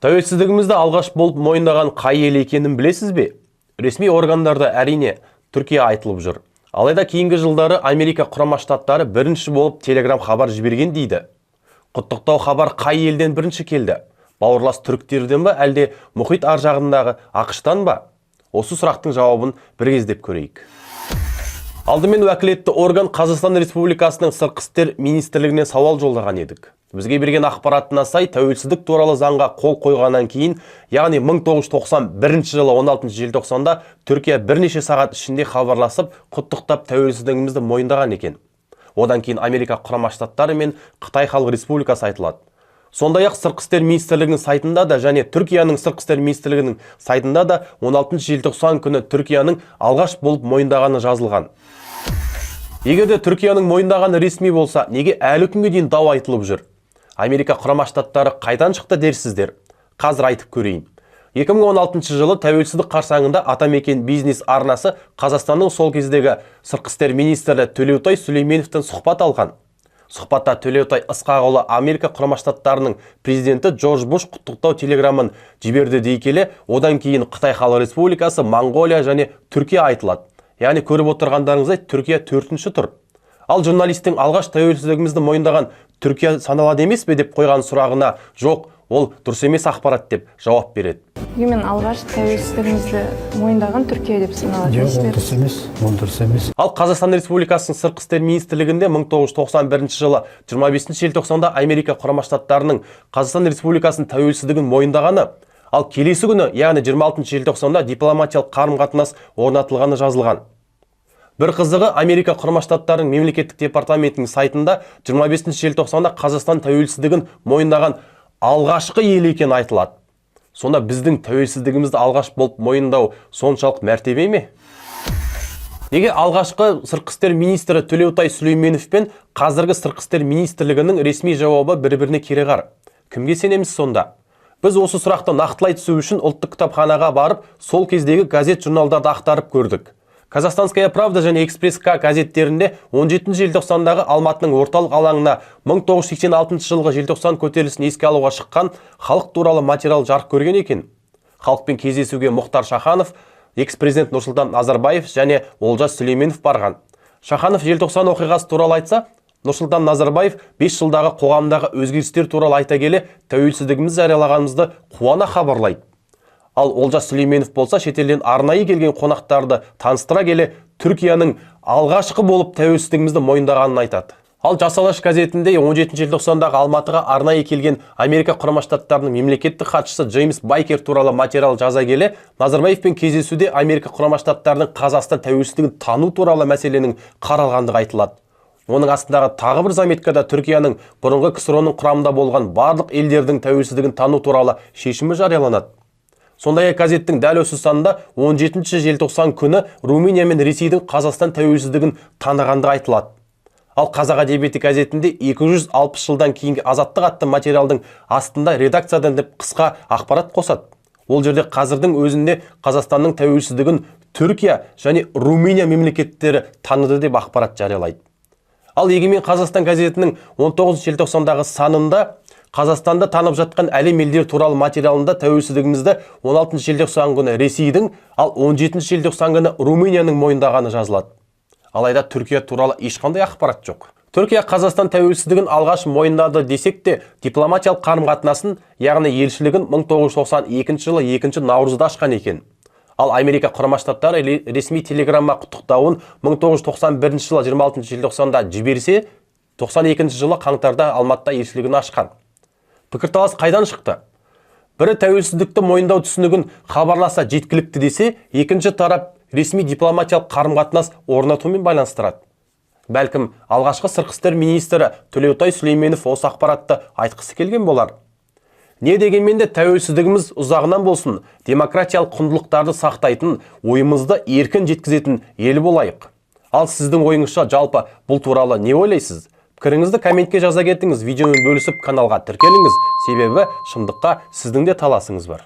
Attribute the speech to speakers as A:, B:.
A: Тәуелсіздігімізді алғаш болып мойындаған қай ел екенін білесіз бе? Ресми органдарда әрине Түркия айтылып жүр. Алайда кейінгі жылдары Америка Құрама Штаттары бірінші болып телеграм хабар жіберген дейді. Құттықтау хабар қай елден бірінші келді? Бауырлас түріктерден ба, әлде мұхит ар жағындағы ақштан ба? Осы сұрақтың жауабын бір кездеп көрейік. Алдымен уәкілетті орган Қазақстан Республикасының Сыртқы істер министрлігіне сауал жолдаған едік. Бізге берген ақпаратына сай, тәуелсіздік туралы заңға қол қойғаннан кейін, яғни 1991 жылы 16 желтоқсанда Түркия бірнеше сағат ішінде хабарласып, құттықтап тәуелсіздігімізді мойындаған екен. Одан кейін Америка Құрама Штаттары мен Қытай Халық Республикасы айтылады. Сондай-ақ Сыртқы істер министрлігінің сайтында да және Түркияның Сыртқы істер министрлігінің сайтында да 16 желтоқсан күні Түркияның алғаш болып мойындағаны жазылған. Егерде Түркияның мойындағаны ресми болса, неге әлі күнге дейін дау айтылып жүр? Америка Құрама Штаттары қайдан шықты дерсіздер? Қазір айтып көрейін. 2016 жылы тәуелсіздік қарсаңында Атамекен бизнес арнасы Қазақстанның сол кездегі Сыртқы істер министрі Төлеутай Сүлейменовтен сұхбат алған. Сұхбатта Төлеутай Ысқақұлы Америка Құрама Штаттарының президенті Джордж Буш құттықтау телеграмын жіберді дей келе, одан кейін Қытай Халық Республикасы, Моңғолия және Түркия айтылады. Яғни көріп отырғандарыңыздай Түркия 4-ші тұр. Ал журналистің алғаш тәуелсіздігімізді мойындаған Түркия саналады емес пе деп қойған сұрағына, жоқ, ол дұрыс емес ақпарат деп жауап береді.
B: Мен алғаш тәуелсіздігімізді мойындаған Түркия деп саналады.
C: Ол дұрыс емес.
A: Ал Қазақстан Республикасының Сыртқы істер министрлігінде 1991 жылы 25 желтоқсанда Америка Құрама Штаттарының Қазақстан Республикасының тәуелсіздігін мойындағаны, ал келесі күні, яғни 26 желтоқсанда дипломатиялық қарым-қатынас орнатылғаны жазылған. Бір қызығы, Америка Құрама Штаттарының мемлекеттік департаментінің сайтында 25 желтоқсанда Қазақстан тәуелсіздігін мойындаған алғашқы ел екені айтылады. Сонда біздің тәуелсіздігімізді алғаш болып мойындау соншалық мәртебе ме? Неге алғашқы Сыртқы істер министрі Төлеутай Сүлейменов пен қазіргі Сыртқы істер министрлігінің ресми жауабы бір-біріне кереғар? Кімге сенеміз сонда? Біз осы сұрақты нақтылай түсу үшін ұлттық кітапханаға барып, сол кездегі газет-журналдарды ақтарып көрдік. Казахстанская правда және Экспресс-К газеттерінде 17 желтоқсандағы Алматының орталық алаңына 1986 жылғы желтоқсан көтерілісін еске алуға шыққан халық туралы материал жарық көрген екен. Халықпен кездесуге Мұхтар Шаханов, экс-президент Нұрсұлтан Назарбаев және Олжас Сүлейменов барған. Шаханов желтоқсан оқиғасы туралы айтса, Нұрсұлтан Назарбаев 5 жылдағы қоғамдағы өзгерістер туралы айта келе, тәуелсіздігіміз жариялағанымызды қуана хабарлайды. Ал Олжас Сүлейменов болса, шетелден арнайы келген қонақтарды таныстыра келе, Түркияның алғашқы болып тәуелсіздігімізді мойындағанын айтады. Ал Жас Алаш газетінде 17 желтоқсандағы Алматыға арнайы келген Америка Құрама Штаттарының мемлекеттік хатшысы Джеймс Байкер туралы материал жаза келе, Назарбаевпен кездесуде Америка Құрама Штаттарының Қазақстан тәуелсіздігін тану туралы мәселенің қаралғандығы айтылады. Оның астындағы тағы бір заметкада Түркияның бұрынғы КСР-ның құрамында болған барлық елдердің тәуелсіздігін тану туралы шешімі жарияланады. Сондай-ақ газеттің дәл осы санында 17 желтоқсан күні Румыния мен Ресейдің Қазақстан тәуелсіздігін танығандығы айтылады. Ал Қазақ әдебиеті газетінде 260 жылдан кейінгі азаттық атты материалдың астында редакциядан деп қысқа ақпарат қосады. Ол жерде қазірдің өзінде Қазақстанның тәуелсіздігін Түркия және Румыния мемлекеттері таныды деп ақпарат жариялайды. Ал Егемен Қазақстан газетінің 19 желтоқсандағы санында Қазақстанда танып жатқан әлем елдері туралы материалында тәуелсіздігімізді 16 желтоқсан күні Ресейдің, ал 17 желтоқсан күні Румынияның мойындағаны жазылады. Алайда Түркия туралы ешқандай ақпарат жоқ. Түркия Қазақстан тәуелсіздігін алғаш мойындады десек те, дипломатиялық қарым-қатынасын, яғни елшілігін 1992 жылы 2 наурызда ашқан екен. Ал Америка Құрама Штаттары ресми телеграмма құттықтауын 1991 жылы 26 желтоқсанда жіберсе, 92 жылы қаңтарда Алматыда елшілігін ашқан. Пікірталас қайдан шықты? Бірі тәуелсіздікті мойындау түсінігін хабарласа жеткілікті десе, екінші тарап ресми дипломатиялық қарым-қатынас орнатумен байланыстырады. Бәлкім, алғашқы Сыртқы істер министрі Төлеутай Сүлейменов осы ақпаратты айтқысы келген болар. Не дегенмен де тәуелсіздігіміз ұзағынан болсын, демократиялық құндылықтарды сақтайтын, ойымызды еркін жеткізетін ел болайық. Ал сіздің ойыңызша жалпы бұл туралы не ойлайсыз? Пікіріңізді комментке жаза кетіңіз, видеомен бөлісіп каналға тіркеліңіз, себебі шындыққа сіздің де таласыңыз бар.